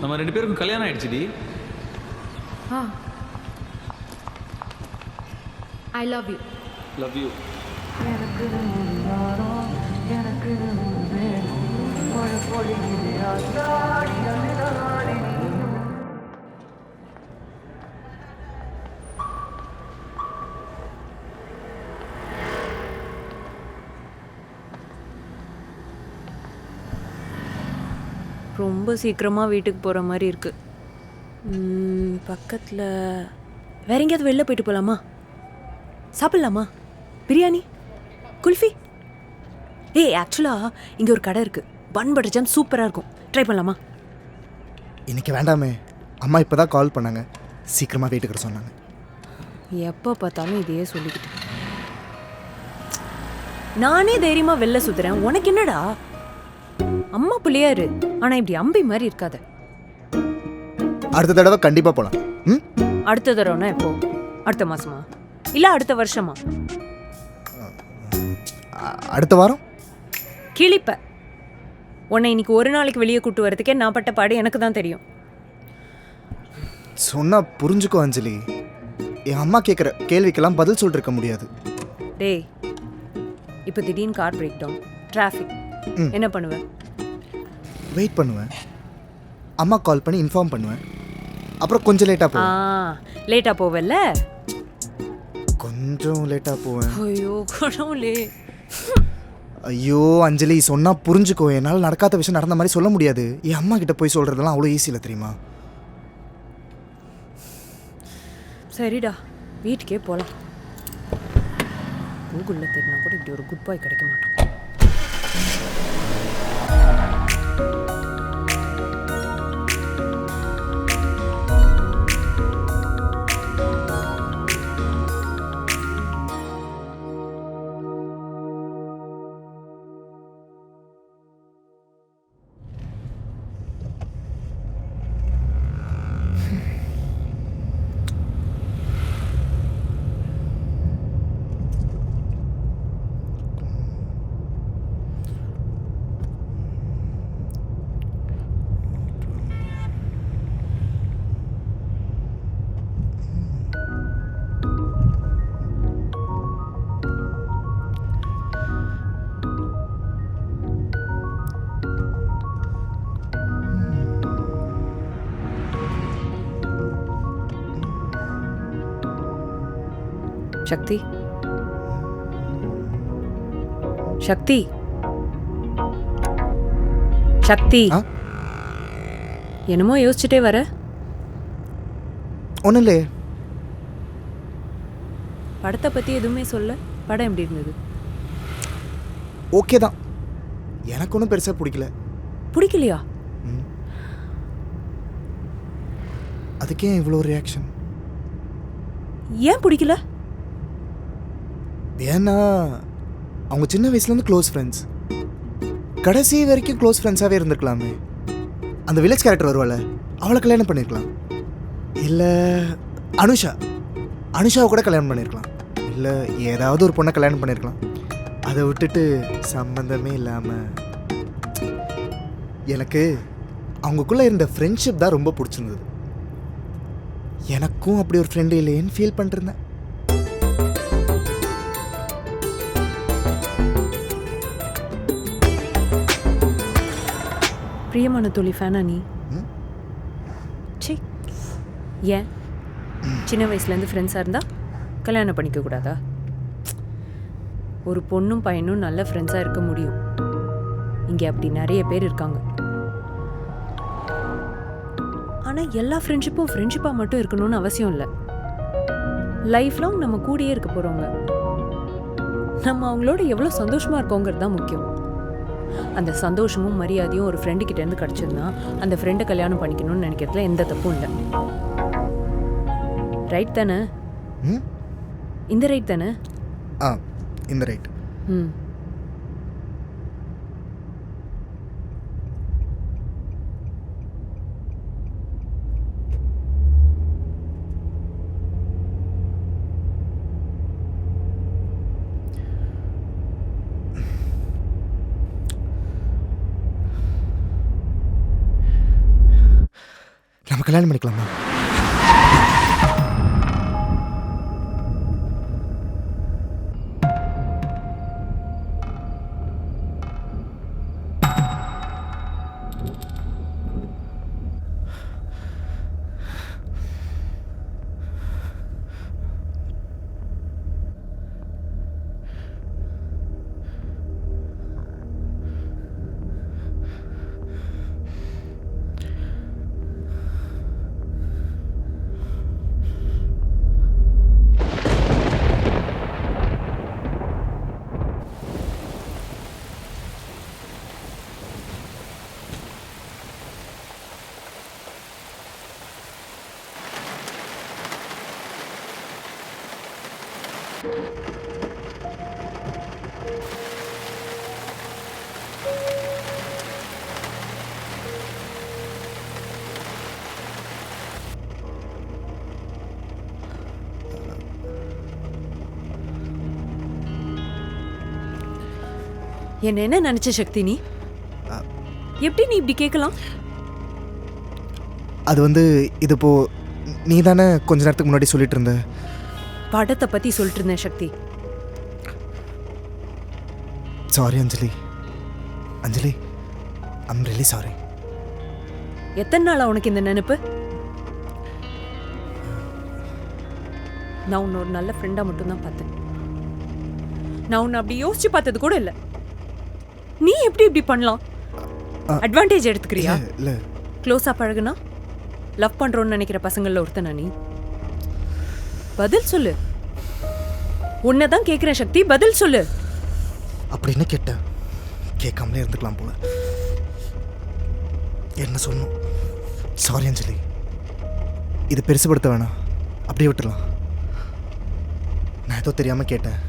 நம்ம 2 பேருக்கும் கல்யாணம் ஆயிடுச்சுடி. I love you. Love you. ரொம்ப சீக்கிரமாக வீட்டுக்கு போகிற மாதிரி இருக்குது. பக்கத்தில் வேற எங்கேயாவது வெளில போயிட்டு போகலாமா? சாப்பிட்லாமா? பிரியாணி, குல்ஃபி. ஆக்சுவலாக இங்கே ஒரு கடை இருக்குது, பன் பட்டர் ஜாம் சூப்பராக இருக்கும், ட்ரை பண்ணலாமா? இன்னைக்கு வேண்டாமே, அம்மா இப்போ தான் கால் பண்ணாங்க, சீக்கிரமாக வீட்டுக்கு சொன்னாங்க. எப்போ பார்த்தாலும் இதையே சொல்லிக்கிட்டு நானே தைரியமாக வெளில சுற்றுறேன், உனக்கு என்னடா? அம்மா பிள்ளையாரு, ஆனால் இப்படி அம்பி மாதிரி இருக்காத. அடுத்த தடவை கண்டிப்பாக போகலாம். அடுத்த தடவைனா எப்போ? அடுத்த மாசமா இல்லை அடுத்த வருஷமா? அடுத்த வாரம். கிளிப்ப உன்னை இன்னைக்கு ஒரு நாளைக்கு வெளியே கூட்டு வரதுக்கே நான் பட்ட பாடு எனக்கு தான் தெரியும். சொன்னா புரிஞ்சுக்கோ அஞ்சலி, என் அம்மா கேட்குற கேள்விக்கெல்லாம் பதில் சொல்லிருக்க முடியாது. டேய், இப்போ திடீர்னு கார் பிரேக் டவுன், டிராஃபிக், என்ன பண்ணுவேன்? வெயிட் பண்ணுவேன், அம்மா கால் பண்ணி இன்ஃபார்ம் பண்ணுவேன், அப்புறம் கொஞ்சம் லேட்டாக போவேன். லேட்டாக போவல்ல? கொஞ்சம் லேட்டாக போவேன். ஐயோ கடவுளே. ஐயோ அஞ்சலி, சொன்னால் புரிஞ்சுக்கோ, என்னால் நடக்காத விஷயம் நடந்த மாதிரி சொல்ல முடியாது. என் அம்மா கிட்ட போய் சொல்கிறதெல்லாம் அவ்வளோ ஈஸி இல்லை தெரியுமா? சரிடா, வீட்டுக்கே போகலாம். கூகுளில் தேடினா கூட இப்படி ஒரு குட் பாய் கிடைக்க மாட்டான். சக்தி, சக்தி, சக்தி, என்னமோ யோசிச்சுட்டே வர? ஒன்றும் இல்லையே. படத்தை பற்றி எதுவுமே சொல்ல. படம் எப்படி இருந்தது? ஓகே தான், எனக்கு ஒன்றும் பெருசாக பிடிக்கல. பிடிக்கலையா? அதுக்கே இவ்வளோ ரியாக்ஷன்? ஏன் பிடிக்கல? ஏன்னா அவங்க சின்ன வயசுலேருந்து க்ளோஸ் ஃப்ரெண்ட்ஸ், கடைசி வரைக்கும் க்ளோஸ் ஃப்ரெண்ட்ஸாகவே இருந்திருக்கலாமே. அந்த வில்லேஜ் கேரக்டர் வருவாள், அவளை கல்யாணம் பண்ணியிருக்கலாம். இல்லை அனுஷாவை கூட கல்யாணம் பண்ணியிருக்கலாம். இல்லை ஏதாவது ஒரு பொண்ணை கல்யாணம் பண்ணியிருக்கலாம். அதை விட்டுட்டு சம்பந்தமே இல்லாமல் எனக்கு அவங்களுக்குள்ளே இருந்த ஃப்ரெண்ட்ஷிப் தான் ரொம்ப பிடிச்சிருந்தது. எனக்கும் அப்படி ஒரு ஃப்ரெண்டு இல்லையேன்னு ஃபீல் பண்ணிருந்தேன். பிரியமான தோழி ஃபேனா நீ? சி, ஏன் சின்ன வயசுலேருந்து ஃப்ரெண்ட்ஸாக இருந்தால் கல்யாணம் பண்ணிக்க கூடாதா? ஒரு பொண்ணும் பையனும் நல்ல ஃப்ரெண்ட்ஸாக இருக்க முடியும். இங்கே அப்படி நிறைய பேர் இருக்காங்க. ஆனால் எல்லா ஃப்ரெண்ட்ஷிப்பும் ஃப்ரெண்ட்ஷிப்பாக மட்டும் இருக்கணும்னு அவசியம் இல்லை. லைஃப் லாங் நம்ம கூடயே இருக்க போகிறவங்க, நம்ம அவங்களோட எவ்வளோ சந்தோஷமாக இருக்கோங்கிறது தான் முக்கியம். அந்த சந்தோஷமும் மரியாதையும் ஒரு ஃப்ரெண்டு கிட்டேருந்து கிடச்சிருந்தா அந்த ஃப்ரெண்டை கல்யாணம் பண்ணிக்கணும்னு நினைக்கிறதுல எந்த தப்பும் இல்லை. ரைட் தானே? இந்த ரைட் தானே? இந்த ரைட். நம்ம கல்யாணம் பண்ணிக்கலாமா? என்ன நினைச்ச சக்தி நீ? எப்படி நீ இப்படி கேட்கலாம்? அது இது இப்போ நீ தானே கொஞ்ச நேரத்துக்கு முன்னாடி சொல்லிட்டு இருந்த படத்தை பத்தி சொல்லிட்டு இருந்தேன் Shakti. Sorry Anjali. Anjali, I'm really sorry. எத்தனை நாளா உனக்கு இந்த நினைப்பு? நான் உன்னை ஒரு நல்ல ஃப்ரெண்டா மட்டும்தான் பார்த்தேன். நான் உன்னை அப்படி யோசிச்சு பார்த்தது கூட இல்லை. நீ எப்படி இப்படி பண்ணலாம்? அட்வான்டேஜ் எடுத்துக்கிறியா? இல்ல, க்ளோஸா பழகுனா லவ் பண்றோன்னு நினைக்கிற பசங்கள்ல ஒருத்தனா நீ? பதில் சொல்லு. உன்னைதான் கேட்கிற சக்தி, பதில் சொல்லு. அப்படி என்ன கேட்ட? கேட்காமலே இருந்துக்கலாம் போல. என்ன சொல்லணும்? சாரி அஞ்சலி, இது பெருசுபடுத்த வேணாம், அப்படியே விட்டுடலாம். நான் ஏதோ தெரியாம கேட்டேன்.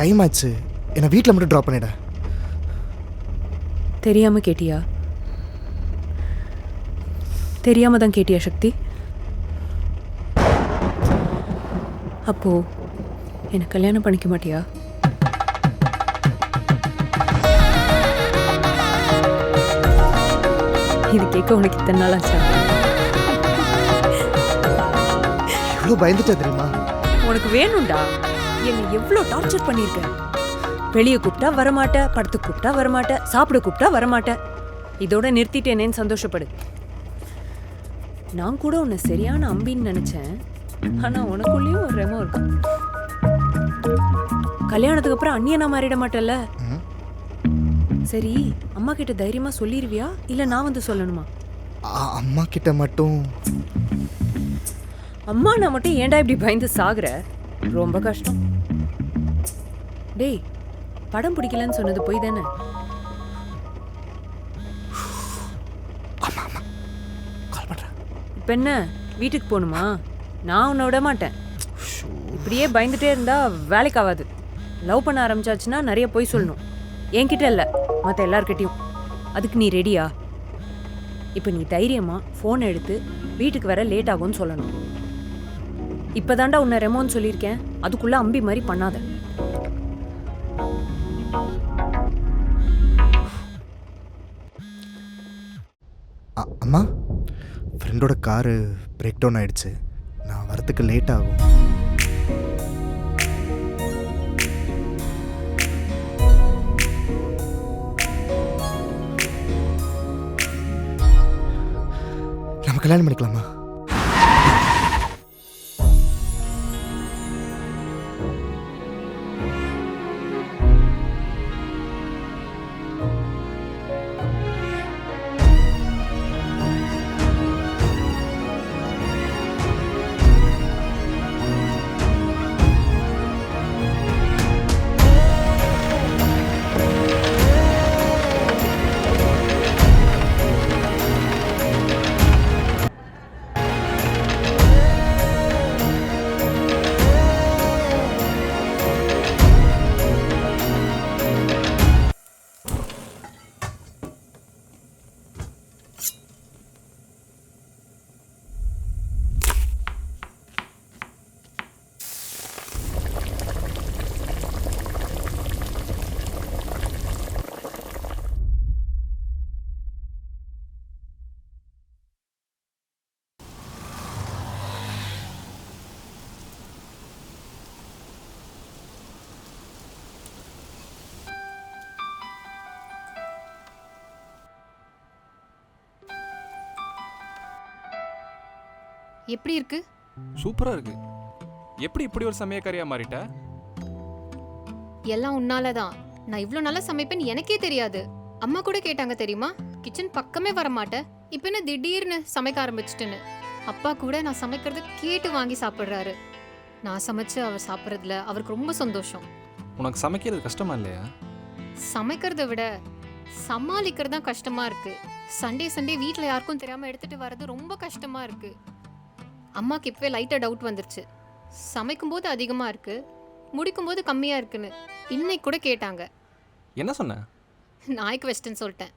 டைம் ஆச்சு, என்னை வீட்டில் மட்டும் ட்ராப் பண்ணிட. தெரியாம கேட்டியா? தெரியாம தான் கேட்டியா சக்தி? அப்போ என்ன கல்யாணம் பண்ணிக்க மாட்டியா? இது கேட்க உனக்கு இத்தனை நாள் ஆச்சா? எவ்வளோ பயந்துட்டா தெரியுமா? உனக்கு வேணும்டா. என்னை எவ்வளோ டார்ச்சர் பண்ணியிருக்க. வெளியே கூப்பிட்டா வரமாட்ட, படத்துக்கு கூப்பிட்டா வரமாட்ட, சாப்பிட கூப்பிட்டா வரமாட்ட. இதோட நிறுத்திட்டேனேன்னு சந்தோஷப்படு. நான் கூட உன்னை சரியான அம்பின்னு நினைச்சேன். ஆனா உனக்குள்ளேயும் ஒரு ரெமோ இருக்கு. கல்யாணத்துக்கு அப்புறம் அண்ணியனா மாறிட மாட்டல்ல? சரி, அம்மா கிட்ட தைரியமா சொல்லிருவியா இல்ல நான் வந்து சொல்லணுமா? அம்மா கிட்ட மட்டும். அம்மா நான் மட்டும் ஏன்டா இப்படி பயந்து சாகுற? ரொம்ப கஷ்டம். டேய், படம் பிடிக்கலன்னு சொன்னது போய் தானே? இப்ப என்ன வீட்டுக்கு போகணுமா? நான் உன்னை விட மாட்டேன். இப்படியே பயந்துட்டே இருந்தா வேலைக்கு ஆகாது. லவ் பண்ண ஆரம்பிச்சாச்சுன்னா நிறைய போய் சொல்லணும். என்கிட்ட இல்லை, மற்ற எல்லார்கிட்டையும். அதுக்கு நீ ரெடியா? இப்போ நீ தைரியமா ஃபோன் எடுத்து வீட்டுக்கு வர லேட் ஆகும்னு சொல்லணும். இப்போதாண்டா உன்னை ரெமோன்னு சொல்லியிருக்கேன், அதுக்குள்ள அம்பி மாதிரி பண்ணாத. அம்மா, ஃப்ரெண்டோட காரு பிரேக் டவுன் ஆயிடுச்சு. நான் வரத்துக்கு லேட் ஆகும். நம்ம கல்யாணம் பண்ணிக்கலாமா? எப்படி இருக்கு? சூப்பரா இருக்கு. எப்படி இப்படி ஒரு சமையக்காரியா மாறிட்ட? எல்லாம் உன்னால தான். நான் இவ்ளோ நல்லா சமைப்பேன்னு எனக்கே தெரியாது. அம்மா கூட கேட்டாங்க தெரியுமா? கிச்சன் பக்கமே வர மாட்டேன், இப்போ என்ன திடீர்னு சமைக்க ஆரம்பிச்சிட்டேன்னு. அப்பா கூட நான் சமைக்கிறத கேட்டு வாங்கி சாப்பிட்றாரு. நான் சமைச்சு அவர் சாப்பிட்றதுல அவருக்கு ரொம்ப சந்தோஷம். உனக்கு சமைக்கிறது கஷ்டமா இல்லையா? சமைக்கிறத விட சமாளிக்கிறது தான் கஷ்டமா இருக்கு. சண்டே வீட்டில் யாருக்கும் தெரியாம எடுத்துட்டு வர்றது ரொம்ப கஷ்டமா இருக்கு. அம்மாக்கு இப்பவே லைட்டா டவுட் வந்துருச்சு. சமைக்கும்போது அதிகமா இருக்கு, முடிக்கும்போது கம்மியா இருக்குன்னு. இன்னைக்கு கூட கேட்டாங்க. என்ன சொன்ன? நாய்க்கு வெஸ்டர்ன் சொல்லிட்டேன்.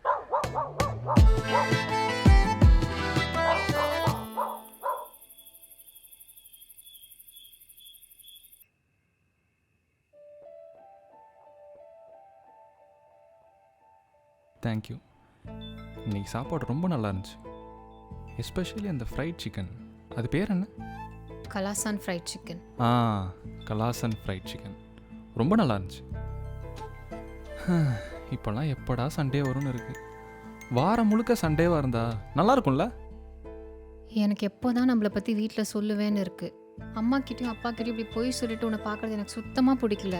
தேங்க்யூ. இன்னைக்கு சாப்பாடு ரொம்ப நல்லா இருந்துச்சு. எஸ்பெஷலி அந்த ஃப்ரைட் சிக்கன். அது பேர் என்ன? கலாசான் ஃப்ரைட் சிக்கன். கலாசன் ஃப்ரைட் சிக்கன் ரொம்ப நல்லா இருந்துச்சு. இப்போல்லாம் எப்படா சண்டே வரும்னு இருக்கு. வாரம் முழுக்க சண்டேவாக இருந்தா நல்லா இருக்கும்ல? எனக்கு எப்போதான் நம்மளை பற்றி வீட்டில் சொல்லுவேன்னு இருக்கு. அம்மா கிட்டயும் அப்பா கிட்டயும் இப்படி போய் சொல்லிட்டு உன்னை பார்க்கறது எனக்கு சுத்தமாக பிடிக்கல.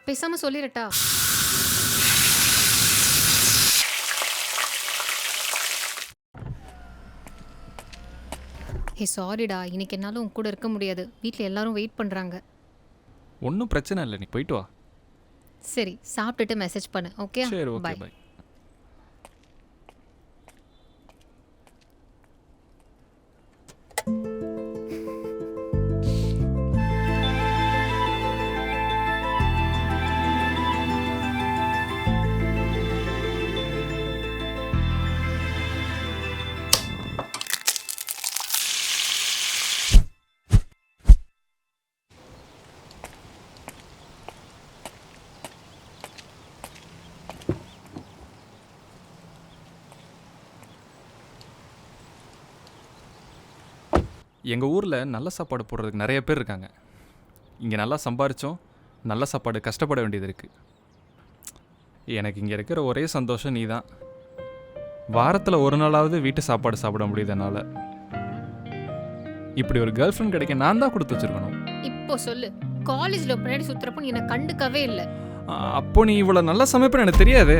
பேசாம சொல்லிடட்டா? ஹே சாரிடா, இன்னைக்கு என்னால் உன் கூட இருக்க முடியாது. வீட்டில் எல்லாரும் வெயிட் பண்ணுறாங்க. ஒன்றும் பிரச்சனை இல்லை, நீ போயிட்டு வா. சரி, சாப்பிட்டுட்டு மெசேஜ் பண்ணு. ஓகே, சரி, ஓகே, பை. பை. எங்கள் ஊரில் நல்ல சாப்பாடு போடுறதுக்கு நிறைய பேர் இருக்காங்க. இங்கே நல்லா சம்பாரித்தோம், நல்ல சாப்பாடு கஷ்டப்பட வேண்டியது இருக்குது. எனக்கு இங்கே இருக்கிற ஒரே சந்தோஷம் நீ தான். வாரத்தில் ஒரு நாளாவது வீட்டு சாப்பாடு சாப்பிட முடியுது என்னால். இப்படி ஒரு கேர்ள் ஃப்ரெண்ட் கிடைக்க நான் தான் கொடுத்து வச்சுருக்கணும். இப்போ சொல்லு, காலேஜில் பின்னாடி சுற்றுறப்போ நீ என்னை கண்டுக்கவே இல்லை. அப்போ நீ இவ்வளோ நல்லா சமைப்பேன்னு எனக்கு தெரியாது.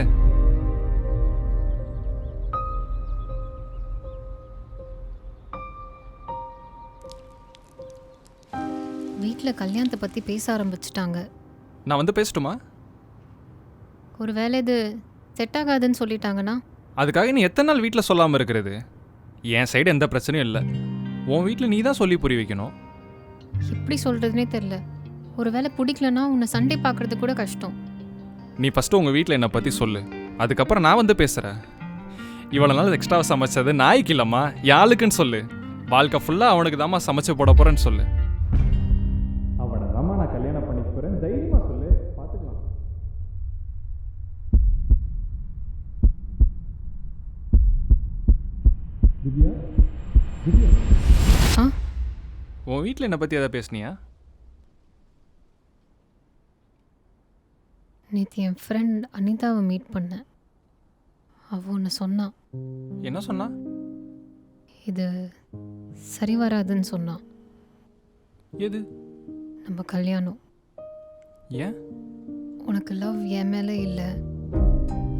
வீட்டில் கல்யாணத்தை பற்றி பேச ஆரம்பிச்சிட்டாங்க. நான் வந்து பேசட்டுமா? ஒரு வேளை இது செட் ஆகாதுன்னு சொல்லிட்டாங்கன்னா? அதுக்காக நீ எத்தனை நாள் வீட்டில் சொல்லாமல் இருக்கிறது? என் சைடு எந்த பிரச்சனையும் இல்லை. உன் வீட்டில் நீ தான் சொல்லி புரிய வைக்கணும். எப்படி சொல்கிறதுனே தெரில. ஒரு வேளை பிடிக்கலன்னா உன்னை சண்டே பார்க்குறது கூட கஷ்டம். நீ ஃபஸ்ட்டு உங்கள் வீட்டில் என்னை பற்றி சொல்லு, அதுக்கப்புறம் நான் வந்து பேசுகிறேன். இவ்வளோ நாள் எக்ஸ்ட்ராவாக சமைச்சது நாய்க்கு இல்லைம்மா, யாளுக்குன்னு சொல்லு. வாழ்க்கை ஃபுல்லாக அவனுக்கு தாம்மா சமைச்சு போட போகிறேன்னு சொல்லு. அவனை தாம்மா நான் கல்யாணம் பண்ணிக்க போகிறேன், தைரியமாக சொல்லு, பார்த்துக்கலாம். திவ்யா, திவ்யா, ஆ, உன் வீட்டில் என்னை பற்றி எதாவது பேசுனியா? நேற்று என் ஃப்ரெண்ட் அனிதாவை மீட் பண்ணேன். அவள் ஒன்று சொன்னான். என்ன சொன்னா? இது சரி வராதுன்னு சொன்னான். எது? நம்ம கல்யாணம். ஏன்? உனக்கு லவ் என் மேலே இல்லை,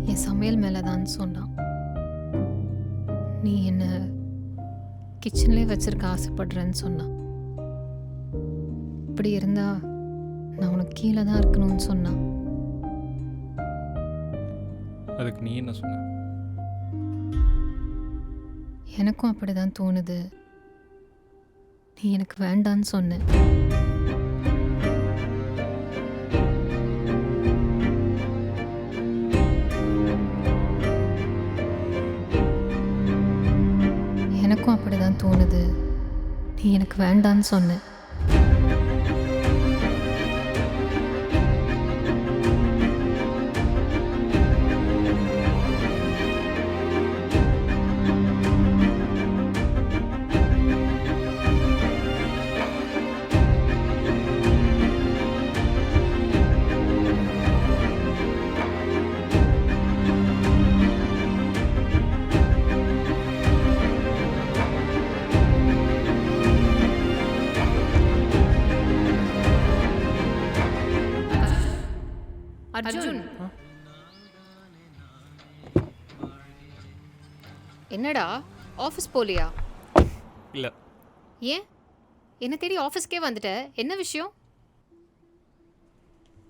என் சமையல் மேலே தான் சொன்னான். நீ என்ன கிச்சன்லேயே வச்சிருக்க ஆசைப்படுறேன்னு சொன்னான். இப்படி இருந்தா நான் உனக்கு கீழே தான் இருக்கணும்னு சொன்னான். அதுக்கு நீ என்ன சொன்ன? எனக்கும் அப்படிதான் தோணுது. நீ எனக்கு வேண்டான்னு சொன்ன. எனக்கும் அப்படிதான் தோணுது. நீ எனக்கு வேண்டான்னு சொன்ன. அர்ஜுன் என்னடா ஆஃபீஸ் போலியா? இல்லை, ஏன் என்ன தேடி ஆஃபீஸ்க்கே வந்துட்ட? என்ன விஷயம்?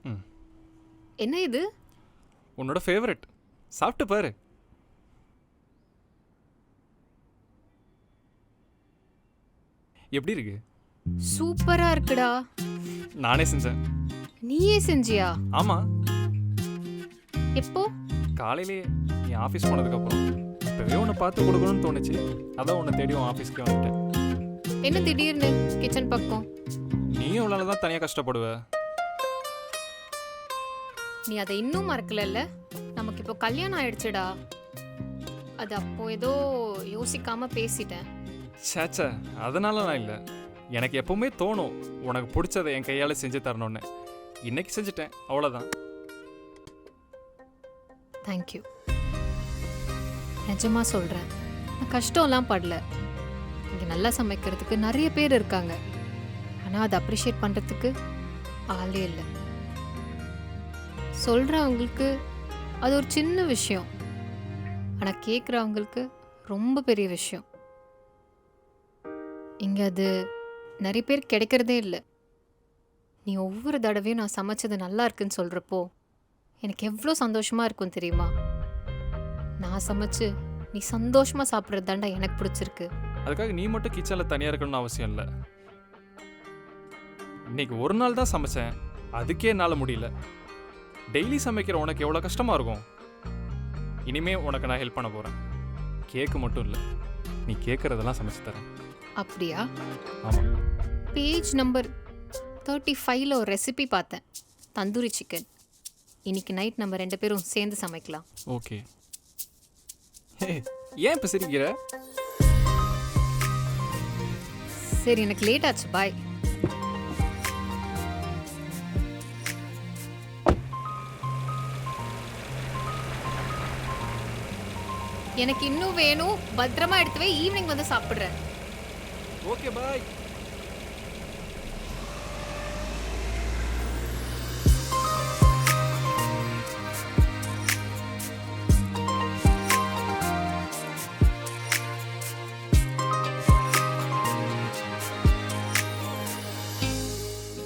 ம். என்ன இது? உன்னோட ஃபேவரட், சாப்பிட்டு பாரு. எப்படி இருக்கு? சூப்பரா இருக்குடா. நானே செஞ்சேன். நீயே செஞ்சியா? ஆமாம், எப்போ? காலையிலேயே நீ ஆஃபீஸ் போனதுக்கப்புறம். இப்போவே உன்னை பார்த்து கொடுக்கணும்னு தோணுச்சு, அதான் உன்னை தேடி உன் ஆஃபீஸ்க்கே வந்துட்டேன். என்ன திடீர்னு கிச்சன் பக்கம்? நீயும் இவ்வளோ தான் தனியாக கஷ்டப்படுவ. நீ அதை இன்னும் மறக்கலல்ல? நமக்கு இப்போ கல்யாணம் ஆயிடுச்சுடா. அது அப்போ ஏதோ யோசிக்காம பேசிட்டேன். சேச்சா, அதனால நான் இல்லை. எனக்கு எப்பவுமே தோணும் உனக்கு பிடிச்சதை என் கையால் செஞ்சு தரணும்னு. இன்னைக்கு செஞ்சுட்டேன், அவ்வளோதான். தேங்க்யூ. நிஜமா சொல்கிறேன், நான் கஷ்டம்லாம் படல. இங்கே நல்லா சமைக்கிறதுக்கு நிறைய பேர் இருக்காங்க, ஆனால் அதை அப்ரிஷியேட் பண்ணுறதுக்கு ஆளே இல்லை. சொல்கிறவங்களுக்கு அது ஒரு சின்ன விஷயம், ஆனால் கேட்குறவங்களுக்கு ரொம்ப பெரிய விஷயம். இங்கே அது நிறைய பேர் கிடைக்கிறதே இல்லை. நீ ஒவ்வொரு தடவையும் நான் சமைச்சது நல்லா இருக்குன்னு சொல்கிறப்போ எனக்கு எவ்வளோ சந்தோஷமாக இருக்கும் தெரியுமா? நான் சமைச்சு நீ சந்தோஷமாக சாப்பிட்றது தாண்டா எனக்கு பிடிச்சிருக்கு. அதுக்காக நீ மட்டும் கிச்சனில் தனியாக இருக்கணும்னு அவசியம் இல்லை. இன்னைக்கு ஒரு நாள் தான் சமைச்சேன், அதுக்கே என்னால் முடியல. டெய்லி சமைக்கிற உனக்கு எவ்வளோ கஷ்டமாக இருக்கும். இனிமே உனக்கு நான் ஹெல்ப் பண்ண போகிறேன். கேக்கு மட்டும் இல்லை, நீ கேட்குறதெல்லாம் சமைச்சு தரேன். அப்படியா? ஆமாம். பேஜ் நம்பர் 35ல் ஒரு ரெசிபி பார்த்தேன், தந்தூரி சிக்கன். இன்னைக்கு நைட் நம்ம 2 பேரும் சேர்ந்து சமைக்கலாம். ஓகே. ஏன் இப்போ சிரிக்கிற? சரி, எனக்கு லேட் ஆச்சு, பாய். எனக்கு இன்னும் வேணும், பத்திரமா எடுத்து வை, ஈவினிங் வந்து சாப்பிட்றேன். Okay, bye.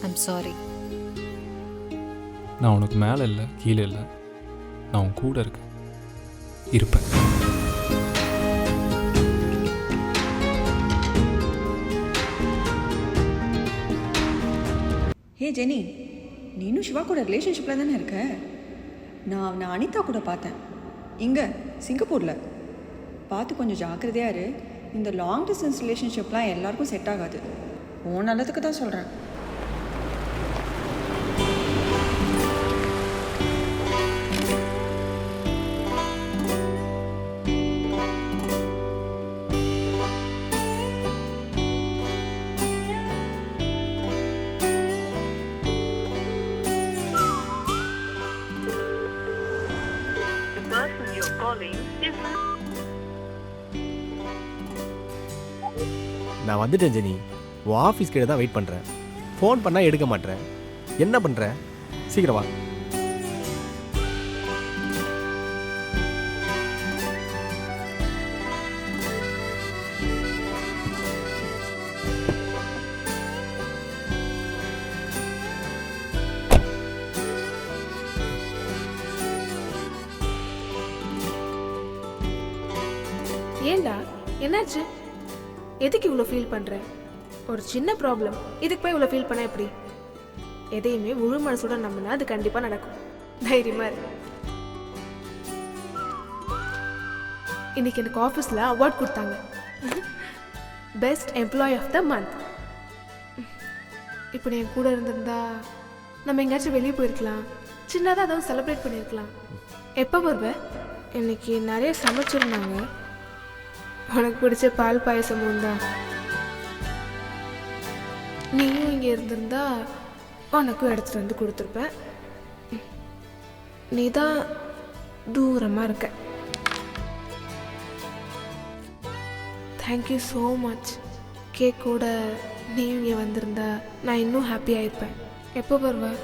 I'm sorry. நான் உனக்கு மேலே இல்லை, கீழே இல்லை, நான் உன் கூட இருக்கேன், இருப்பேன். ஹே ஜெனி, நீனும் சிவா கூட ரிலேஷன்ஷிப்பில் தானே இருக்க? நான் அவனை அனிதா கூட பார்த்தேன், இங்கே சிங்கப்பூரில். பார்த்து கொஞ்சம் ஜாக்கிரதையாக இரு. இந்த லாங் டிஸ்டன்ஸ் ரிலேஷன்ஷிப்லாம் எல்லாருக்கும் செட் ஆகாது. உன் நல்லதுக்கு தான் சொல்கிறேன். நான் வந்துட்டேன் ஜெனி. உன் ஆஃபீஸ் கிட்ட தான் வெயிட் பண்ணுறேன். ஃபோன் பண்ணால் எடுக்க மாட்டேன். என்ன பண்ணுற? சீக்கிரம் வா. ஏண்டா, என்னாச்சு? எதுக்கு இவ்வளோ ஃபீல் பண்ணுற? ஒரு சின்ன ப்ராப்ளம், இதுக்கு போய் இவ்வளோ ஃபீல் பண்ண எப்படி? எதையுமே முழு மனசோட நம்பினா அது கண்டிப்பாக நடக்கும். தைரியமாக இருக்கு. இன்னைக்கு எனக்கு ஆஃபீஸில் அவார்ட் கொடுத்தாங்க, best employee of the month. இப்போ என் கூட இருந்திருந்தா நம்ம எங்கேயாச்சும் வெளியே போயிருக்கலாம், சின்னதாக ஏதாவது செலிப்ரேட் பண்ணியிருக்கலாம். எப்போ வருவேன்? இன்னைக்கு நிறைய சமைச்சிருந்தாங்க. உனக்கு பிடிச்ச பால் பாயசமும் தான். நீயும் இங்கே இருந்திருந்தா உனக்கும் எடுத்துகிட்டு வந்து கொடுத்துருப்பேன். நீ தான் தூரமாக இருக்க. Thank you so much. கேக்கோட நீயும் இங்கே வந்திருந்தா நான் இன்னும் ஹாப்பியாக இருப்பேன். எப்போ வருவேன்?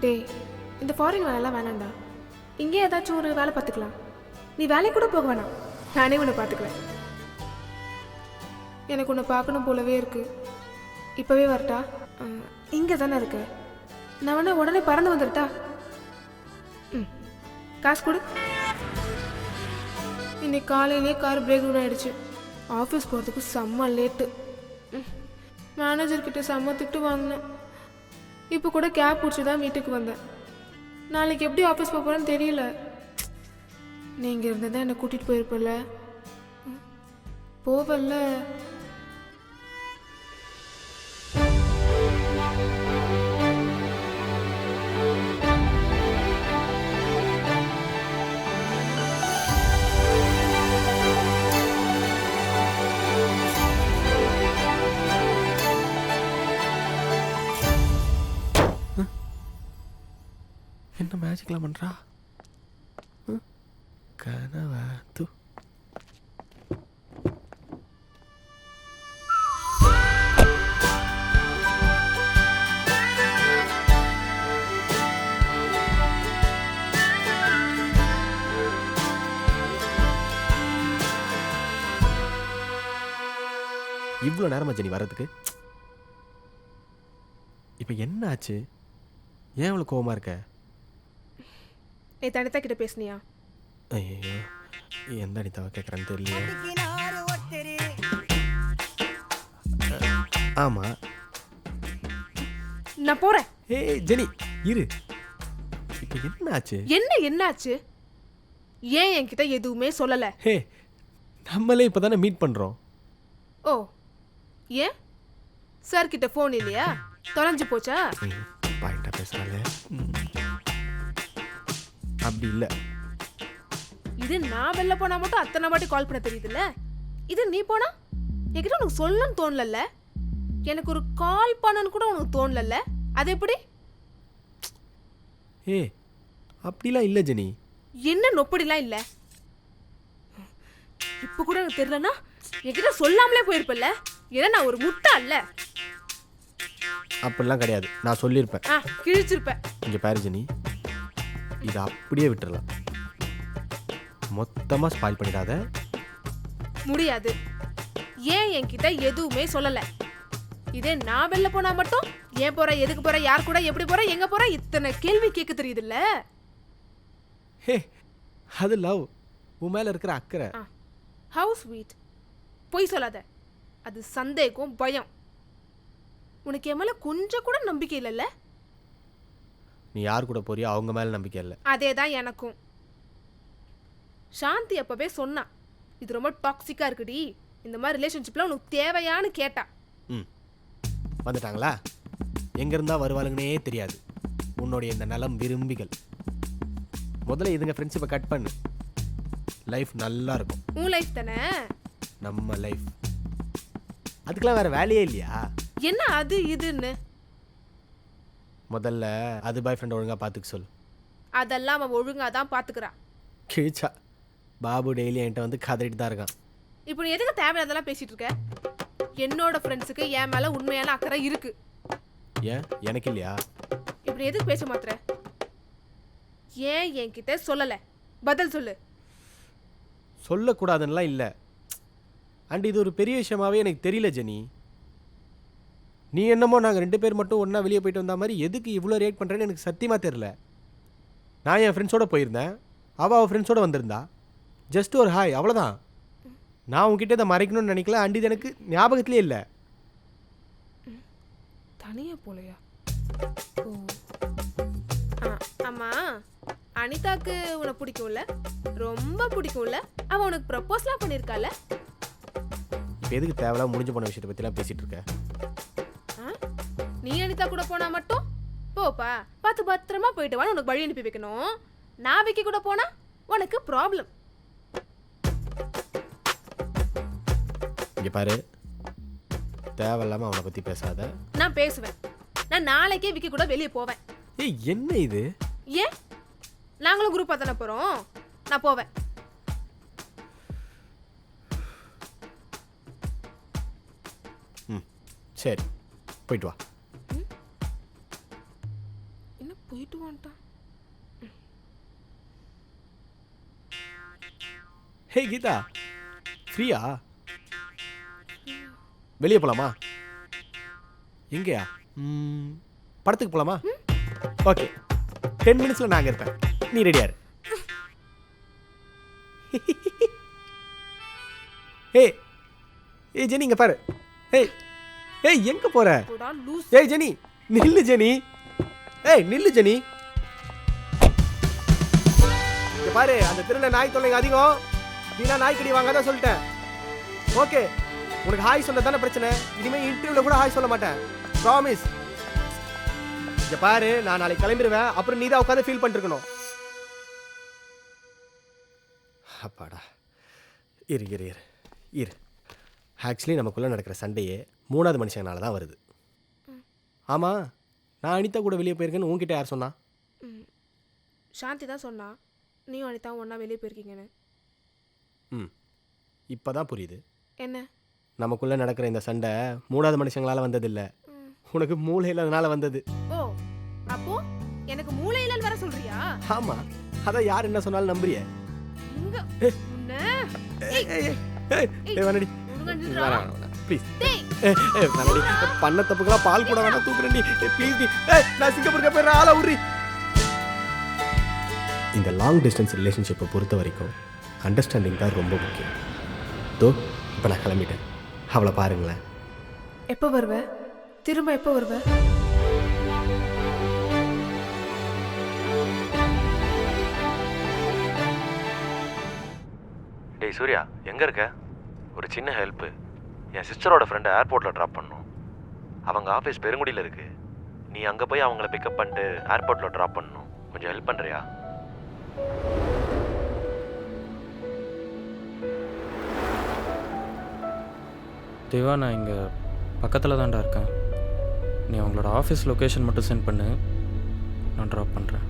டே, இந்த ஃபாரின் வேலைலாம் வேணாம்டா. இங்கே ஏதாச்சும் ஒரு வேலை பார்த்துக்கலாம். நீ வேலைக்கு கூட போக வேணாம், நானே உன்னை பார்த்துக்குவேன். எனக்கு உன்னை பார்க்கணும் போலவே இருக்கு. இப்போவே வரட்டா? இங்கே தானே இருக்க, நான் வேணா உடனே பறந்து வந்துட்டா? ம், காசு கொடு. இன்னைக்கு காலையிலேயே கார் பிரேக் டவுன் ஆகிடுச்சு. ஆஃபீஸ் போகிறதுக்கு செம்ம லேட்டு. மேனேஜர்கிட்ட செம்ம திட்டு வாங்கினேன். இப்போ கூட கேப் பிடிச்சி தான் வீட்டுக்கு வந்தேன். நாளைக்கு எப்படி ஆஃபீஸ் போக போகிறேன்னு தெரியல. நீங்கள் இருந்தால் தான் என்னை கூட்டிகிட்டு போயிருப்பல. போவல்ல. என்ன மேஜிக்லாம் பண்ணுறா? கனவா தூ. இவ்வளோ நேரமா ஜெனி வர்றதுக்கு? இப்போ என்ன ஆச்சு? ஏன் இவ்வளோ கோவமா இருக்க? அனிதா கிட்ட பேசுனியா? ஐயோ, எந்த அனிதாவை கேட்குறான்னு தெரியல. ஆமாம், நான் போகிறேன். ஏய் ஜெனி இரு. இப்போ என்ன ஆச்சு? என்னாச்சு? ஏன் என்கிட்ட எதுவுமே சொல்லலை? ஹே, நம்மளே இப்போ தானே மீட் பண்ணுறோம். ஓ, ஏன் சார் கிட்ட ஃபோன் இல்லையா? தொலைஞ்சு போச்சா? பாயிண்டா பேசுறாளே. அப்படி இல்லை. இது நான் வெளில போனா மட்டும் அத்தனை வாட்டி கால் பண்ண தெரியுதுல்ல. இது நீ போனா என்கிட்ட உனக்கு சொல்லணும்னு தோணலல்ல. எனக்கு ஒரு கால் பண்ணணும்னு கூட உனக்கு தோணலல்ல. அது எப்படி? ஏ, அப்படிலாம் இல்லை ஜெனி. என்ன நொப்படிலாம் இல்லை? இப்போ கூட எனக்கு தெரியலன்னா என்கிட்ட சொல்லாமலே போயிருப்பல்ல. ஏன்னா நான் ஒரு முட்டா இல்ல. அப்படிலாம் கிடையாது, நான் சொல்லியிருப்பேன். கிழிச்சிருப்பேன். இங்கே பாரு ஜெனி, இதை அப்படியே விட்டுறலாம். மொத்தமாக ஸ்பாயில் பண்ணிடாத. முடியாது. ஏன் என்கிட்ட எதுவுமே சொல்லலை? இதே நான் வெளில போனா மட்டும் ஏன் போற, எதுக்கு போற, யார் கூட எப்படி போற, எங்க போற, இத்தனை கேள்வி கேட்க தெரியுதுல்ல. ஹே, அது லவ். உன் மேல இருக்கிற அக்கறை. How sweet. பொய் சொல்லாத. அது சந்தேகம், பயம். உனக்கு என் மேல கொஞ்சம் கூட நம்பிக்கை இல்லைல்ல. நீ யார் கூட போறியோ அவங்க மேல நம்பிக்கை இல்லை. அதே தான் எனக்கும். சாந்தி அப்பவே சொன்னா, இது ரொம்ப டாக்ஸிக்கா இருக்குடி, இந்த மாதிரி ரிலேஷன்ஷிப்ல உனக்கு தேவையான்னு கேட்டா. வந்துட்டாங்களா? எங்க இருந்தா வருவாளுங்கன்னே தெரியாது உன்னுடைய இந்த நலம் விரும்பிகள். முதல்ல இதுங்க ஃப்ரெண்ட்ஷிப்பை கட் பண்ணு. லைஃப் நல்லா இருக்கும். உன் லைஃப் தானே. நம்ம லைஃப். அதுக்கெல்லாம் வேற வேலையே இல்லையா? என்ன அது இதுன்னு? முதல்ல அது பாய் ஃப்ரெண்ட் ஒழுங்கா பார்த்துக்க சொல். அதெல்லாம் அவன் ஒழுங்கா தான் பார்த்துக்கிறா. கிழிச்சா பாபு டெய்லி என்கிட்ட வந்து கதறிட்டு தான் இருக்கான். இப்போ நீ எதுக்கு தேவையானதெல்லாம் பேசிட்டு இருக்க? என்னோட ஃப்ரெண்ட்ஸுக்கு என் மேல உண்மையான அக்கறை இருக்கு. ஏன் எனக்கு இல்லையா? இப்படி எதுக்கு பேச மாத்திர? ஏன் என்கிட்ட சொல்லல? பதில் சொல்லு. சொல்லக்கூடாதுன்னெலாம் இல்லை. அண்ட் இது ஒரு பெரிய விஷயமாவே எனக்கு தெரியல ஜெனி. நீ என்னமோ நாங்கள் 2 பேர் மட்டும் ஒன்றா வெளியே போயிட்டு வந்த மாதிரி எதுக்கு இவ்வளோ ரியாக்ட் பண்ணுறேன்னு எனக்கு சத்தியமாக தெரில. நான் என் ஃப்ரெண்ட்ஸோடு போயிருந்தேன், அவள் ஃப்ரெண்ட்ஸோடு வந்திருந்தா. ஜஸ்ட் ஒரு ஹாய், அவ்வளோதான். நான் உங்ககிட்ட இதை மறைக்கணும்னு நினைக்கல. அண்ட் இது எனக்கு ஞாபகத்திலே இல்லை. தனியா போலையா? ஆமா, அனிதாக்கு உன்னை பிடிக்கும்ல, ரொம்ப பிடிக்கும்ல. அவ உனக்கு ப்ரப்போஸ்லாம் பண்ணியிருக்கால. இப்போ எதுக்கு தேவையில்லாம முடிஞ்சு போன விஷயத்தை பற்றிலாம் பேசிகிட்டு இருக்க? நீ அனிதா கூட போனா மட்டும் போப்பா, பார்த்து பத்திரமா போயிட்டு வான்னு உனக்கு வழி அனுப்பி வைக்கணும். நான் விக்கி கூட போனா உனக்கு ப்ராப்ளம். இங்கே பாரு, தேவையில்லாமல் அவனை பற்றி பேசாத. நான் பேசுவேன். நான் நாளைக்கே விக்கி கூட வெளியே போவேன். ஏய், என்ன இது? ஏன்? நாங்களும் குரூப்பாக தானே போகிறோம். நான் போவேன். சரி, போயிட்டு வா. என்ன போயிட்டு வான்ட்டான்? ஹே கீதா, ஃப்ரீயா? வெளியே போகலாமா? எங்கேயா? படத்துக்கு போகலாமா? ஓகே, 10 மினிட்ஸில் நான் அங்கே இருப்பேன், நீ ரெடியாரு. ஏய் ஏய் ஜெனி, இங்கே பாரு. ஏய் ஏய், எங்கே போகிற? போடா லூஸ். ஏய் ஜெனி, நில்லு ஜெனி. ஏய் நில்லு ஜெனி. இங்கே பாரு, அந்த திருட நாய் தொல்லைங்க அதிகம். வீணா நாய்க்கடி வாங்காத சொல்லிட்டேன். ஓகே, உனக்கு ஹாய் சொல்ல தானே பிரச்சனை. இனிமேல் இன்டர்வியூவில் கூட ஹாய் சொல்ல மாட்டேன், ப்ராமிஸ். இங்கே பாரு, நான் நாளைக்கு கிளம்பிடுவேன். அப்புறம் நீ தான் உட்காந்து ஃபீல் பண்ணிருக்கணும். அப்பாடா, இரு இரு இரு இரு. ஆக்சுவலி நமக்குள்ளே நடக்கிற சண்டையே 3வது மனுஷங்கனால தான் வருது. ஆமாம், நான் அனிதா கூட வெளியே போயிருக்கேன்னு உன்கிட்ட யார் சொன்னா? சாந்தி தான் சொன்னா நீயும் அனிதா ஒன்றா வெளியே போயிருக்கீங்கன்னு. இப்போ தான் புரியுது. என்ன? நமக்குள்ளே நடக்கிற இந்த சண்டை 3வது மனுஷங்களால் வந்ததில்லை, உனக்கு மூளை இல்லாதனால வந்தது. ஓ, அப்போ எனக்கு மூளை இல்லைன்னு வர சொல்றியா? ஆமாம், அதான் யார் என்ன சொன்னாலும் நம்புறிய. இங்க ப்ளீஸ் பண்ண தப்புக்கெல்லாம் பால் கூட வேணா தூக்குறேன்டி, ப்ளீஸ். நான் சிங்கப்பூருக்கு போயிடுறேன், ஆளை விட்றி. இந்த லாங் டிஸ்டன்ஸ் ரிலேஷன்ஷிப்பை பொறுத்த வரைக்கும் அண்டர்ஸ்டாண்டிங் தான் ரொம்ப முக்கியம். தோ இப்போ நான் கிளம்பிட்டேன், அவளை பாருங்களேன். எப்போ வருவ? திரும்ப எப்போ வருவ? டேய் சூர்யா, எங்கே இருக்க? ஒரு சின்ன ஹெல்ப்பு. என் சிஸ்டரோட ஃப்ரெண்டை ஏர்போர்ட்டில் ட்ராப் பண்ணணும். அவங்க ஆஃபீஸ் பெருங்குடியில் இருக்குது. நீ அங்கே போய் அவங்கள பிக்கப் பண்ணிட்டு ஏர்போர்ட்டில் ட்ராப் பண்ணணும். கொஞ்சம் ஹெல்ப் பண்ணுறியா? தேவா, நான் இங்கே பக்கத்தில் தான்டா இருக்கேன். நீ அவங்களோட ஆஃபீஸ் லொக்கேஷன் மட்டும் சென்ட் பண்ணு, நான் ட்ராப் பண்ணுறேன்.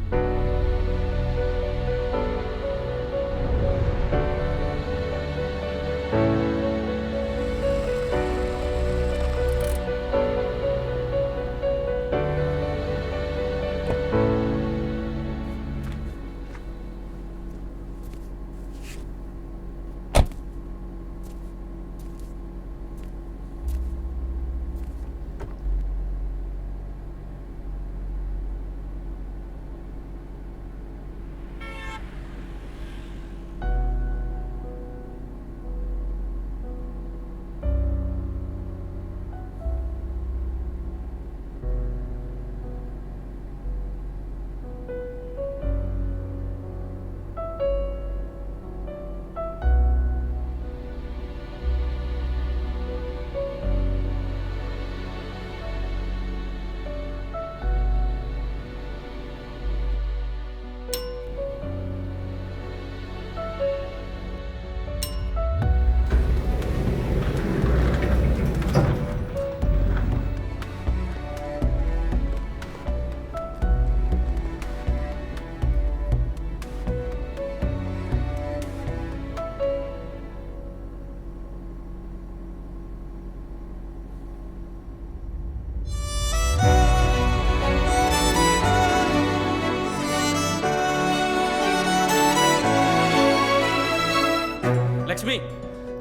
லக்ஷ்மி,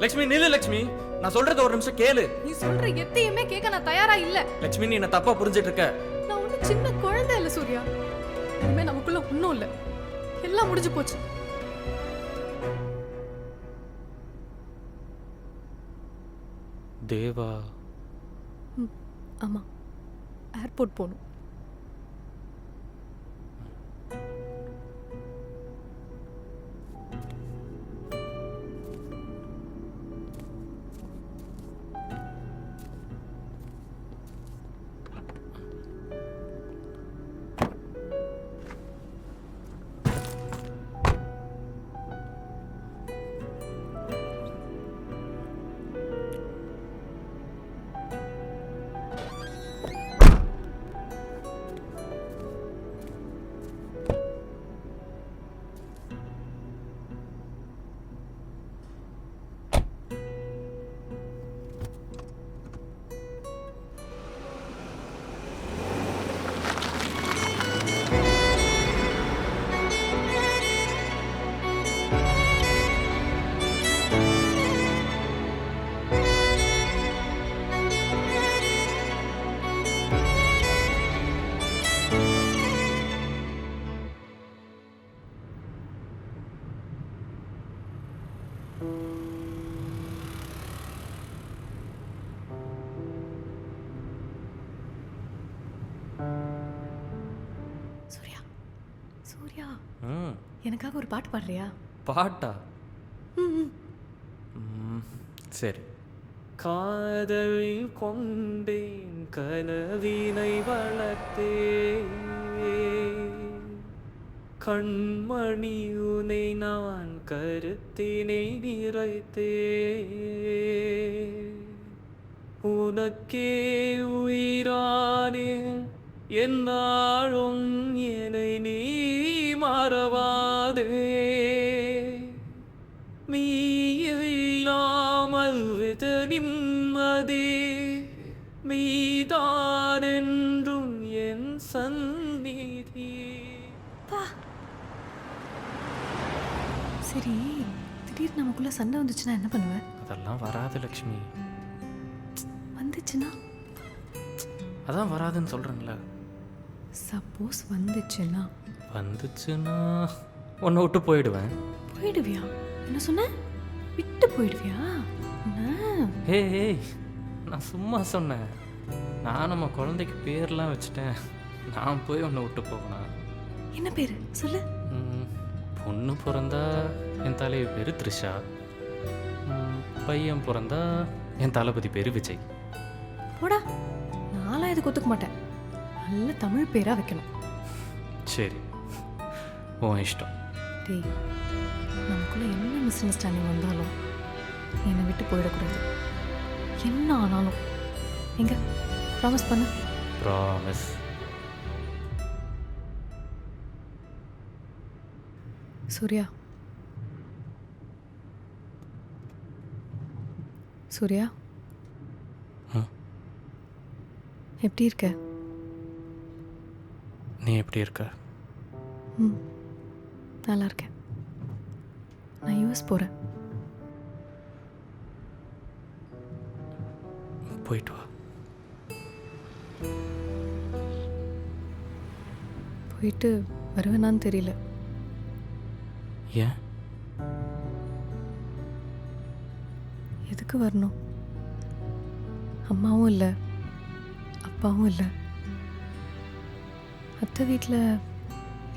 லக்ஷ்மி நில்லு. லக்ஷ்மி, நான் சொல்றத ஒரு நிமிஷம் கேளு. நீ சொல்ற எதையுமே கேட்க நான் தயாரா இல்ல. லக்ஷ்மி, நீ என்ன தப்பா புரிஞ்சிட்டு இருக்க. நான் ஒன்னும் சின்ன குழந்தை இல்ல சூர்யா. இனிமே நமக்குள்ள ஒன்னும் இல்ல, எல்லாம் முடிஞ்சு போச்சு. தேவா, ஆமா, ஏர்போர்ட் போகணும். சூர்யா சூர்யா ம் எனக்காக ஒரு பாட்டு பாடுறியா? பாட்டா? ம் சரி. காதல் கொண்டேன் கனவினை வளர்த்தேன், கண்மணி உனை நான் கருத்தினை நிறைத்தேன், உனக்கே உயிரானேன் என்னாலும் என்னை நீ மறவாதே, நீ இல்லாமல் வித நிம்மதி மீதான் என்றும் என் சந்நிதி. சரி, திடீர்னு நமக்குள்ள சண்டை வந்துச்சுன்னா என்ன பண்ணுவேன்? அதெல்லாம் வராது லக்ஷ்மி. வந்துச்சுன்னா? அதான் வராதுன்னு சொல்கிறேன்ல. சப்போஸ் வந்துச்சுன்னா? வந்துச்சுன்னா உன்னை விட்டு போயிடுவேன். போயிடுவியா? என்ன சொன்ன? விட்டு போயிடுவியா? ஏய், நான் சும்மா சொன்னேன். நான் நம்ம குழந்தைக்கு பேர்லாம் வச்சுட்டேன். நான் போய் உன்னை விட்டு போகணும். என்ன பேர் சொல்லு? பொண்ணு பிறந்தா என் தலைவி பேர் த்ரிஷா, பையன் பிறந்தா என் தளபதி பேர் விஜய். போடா, நான்லாம் இதுக்கு ஒத்துக்க மாட்டேன். நல்ல தமிழ் பேரா வைக்கணும். சரி, உன் இஷ்டம். டேய், நமக்குள்ள என்ன மிஸ் அண்டர்ஸ்டாண்டிங் வந்தாலும் என்னை விட்டு போயிடக்கூடாது. என்ன ஆனாலும். எங்க ப்ராமிஸ் பண்ணு. ப்ராமிஸ். சூர்யா, சூர்யா, எப்படி இருக்க? நீ எப்படி இருக்க? நல்லா இருக்கேன். நான் யூஎஸ் போகிறேன். போயிட்டு வா. போயிட்டு வருவேனான்னு தெரியல. ஏன்? எதுக்கு வரணும்? அம்மாவும் இல்லை, அப்பாவும் இல்லை. அத்தை வீட்டில்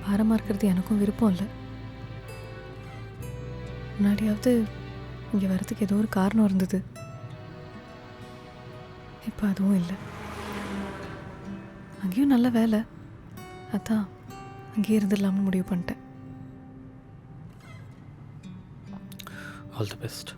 பாரமாக இருக்கிறது எனக்கும் விருப்பம் இல்லை. முன்னாடியாவது இங்கே வரதுக்கு ஏதோ ஒரு காரணம் இருந்தது. இப்போ அதுவும் இல்லை. அங்கேயும் நல்ல வேலை, அதான் அங்கேயே இருந்துடலாம்னு முடிவு பண்ணிட்டேன். All the best.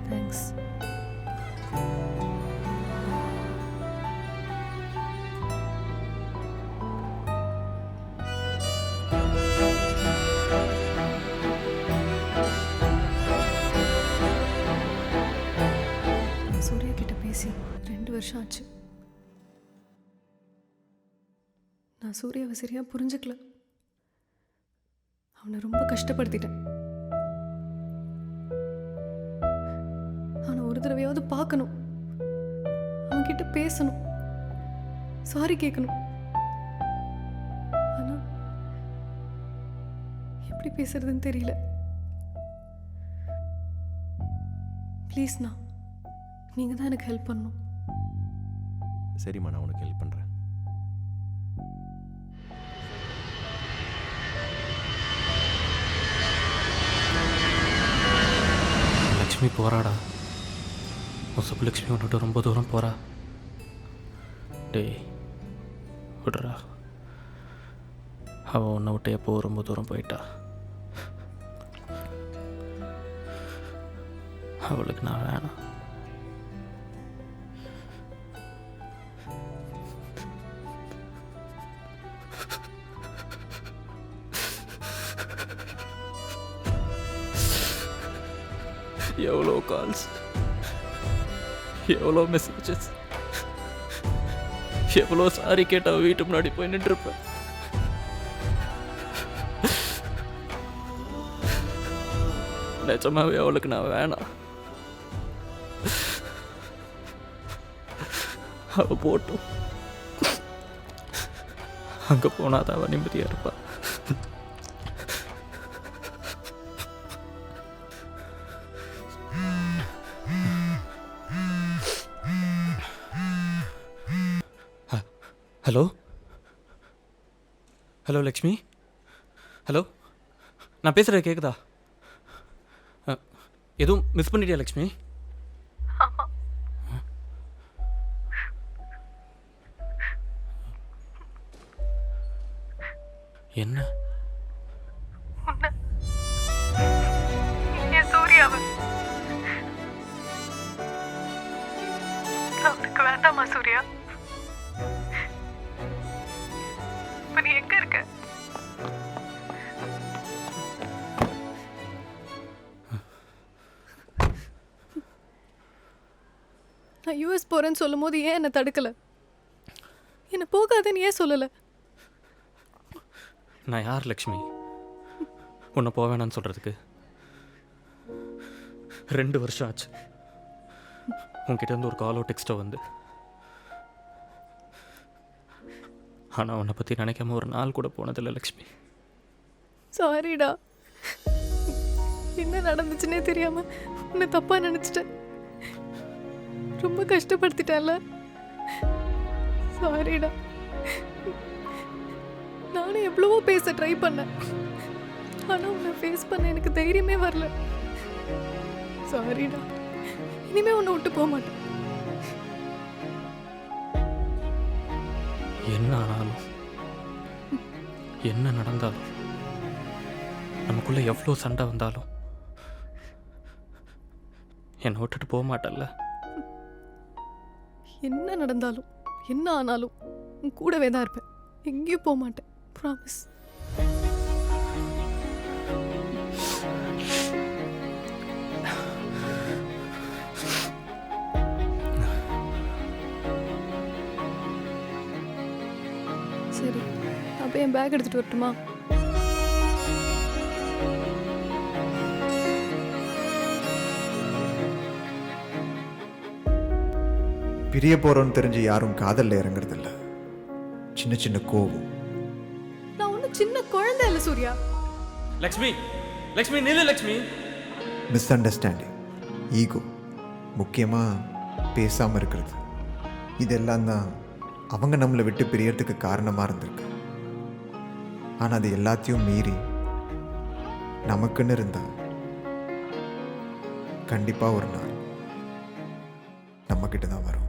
Thanks. Surya கிட்ட பேசி 2 வருஷம் ஆச்சு. நான் சூர்யாவை சரியா புரிஞ்சுக்கல. அவனை ரொம்ப கஷ்டப்படுத்திட்டேன். அவனை ஒரு தடவையாவது பார்க்கணும், அவன்கிட்ட பேசணும், சாரி கேட்கணும். ஆனா எப்படி பேசுறதுன்னு தெரியல. ப்ளீஸ்ண்ணா, நீங்கள் தான் எனக்கு ஹெல்ப் பண்ணணும். சரிம்மா, நான் உனக்கு ஹெல்ப் பண்ணுறேன். லக்ஷ்மி போகிறாடா. சுப்புலக்ஷ்மி விட்டுட்டு ரொம்ப தூரம் போகிறா. டேய் விடுறா. அவள் உன்னை விட்டு எப்போ ரொம்ப தூரம் போயிட்டா. அவளுக்கு நான் வேணாம். எவ்வளோ கால்ஸ், எவ்வளோ மெசேஜஸ், எவ்வளோ சாரி கேட்ட வீட்டு முன்னாடி போய் நின்றுருப்பேன். நிஜமாவே அவளுக்கு நான் வேணாம். அவ போட்டும், அங்கே போனால் அவள் நிம்மதியாக இருப்பாள். ஹலோ ஹலோ லக்ஷ்மி, ஹலோ, நான் பேசுகிறது கேட்குதா? எதுவும் மிஸ் பண்ணிட்டியா லக்ஷ்மி? என்ன? சூர்யாவை அவனுக்கு வேண்டாமா சூர்யா? இப்ப நீ எங்க இருக்க? நான் யூஎஸ் போறேன்னு சொல்லும் போது ஏன் என்னை தடுக்கல? என்ன போகாதேன்னு ஏன் சொல்லல? நான் யார் லக்ஷ்மி உன்னை போக வேணான்னு சொல்கிறதுக்கு? 2 வருஷம் ஆச்சு உன்கிட்ட இருந்து ஒரு காலோ டெக்ஸ்ட்டோ வந்து. ஆனால் உன்னை பற்றி நினைக்காம ஒரு நாள் கூட போனதில்லை லக்ஷ்மி. சாரிடா, என்ன நடந்துச்சுன்னே தெரியாம உன்னை தப்பா நினைச்சிட்டேன். ரொம்ப கஷ்டப்படுத்திட்டேன்ல. சாரிடா. நானும் எவ்வளவோ பேச ட்ரை பண்ணேன், ஆனா உன்னை ஃபேஸ் பண்ண எனக்கு தைரியமே வரல. சாரிடா, இனிமே உன்னை விட்டு போக மாட்டேன். என்ன ஆனாலும் என்ன நடந்தாலும் நமக்குள்ள எவ்வளோ சண்டை வந்தாலும் என்னை விட்டுட்டு போக மாட்டல்ல. என்ன நடந்தாலும் என்ன ஆனாலும் உன் கூடவே தான் இருப்பேன். எங்கேயும் போக மாட்டேன். ப்ராமிஸ். சரி, அப்போ என் பேக் எடுத்துட்டு வரட்டுமா? பிரிய போறோன்னு தெரிஞ்சு யாரும் காதல்ல இறங்குறதில்ல. சின்ன சின்ன கோவம். நான் ஒன்றும் சின்ன குழந்தை இல்லை சூர்யா. லக்ஷ்மி, லக்ஷ்மி நில்லு லக்ஷ்மி. மிஸ் அண்டர்ஸ்டாண்டிங், ஈகோ, முக்கியமாக பேசாமல் இருக்கிறது, இதெல்லாம் தான் அவங்க நம்மளை விட்டு பிரியறதுக்கு காரணமாக இருந்திருக்கு. ஆனால் அது எல்லாத்தையும் மீறி நமக்குன்னு இருந்தால் கண்டிப்பாக ஒரு நாள் நம்மக்கிட்ட தான் வரும்.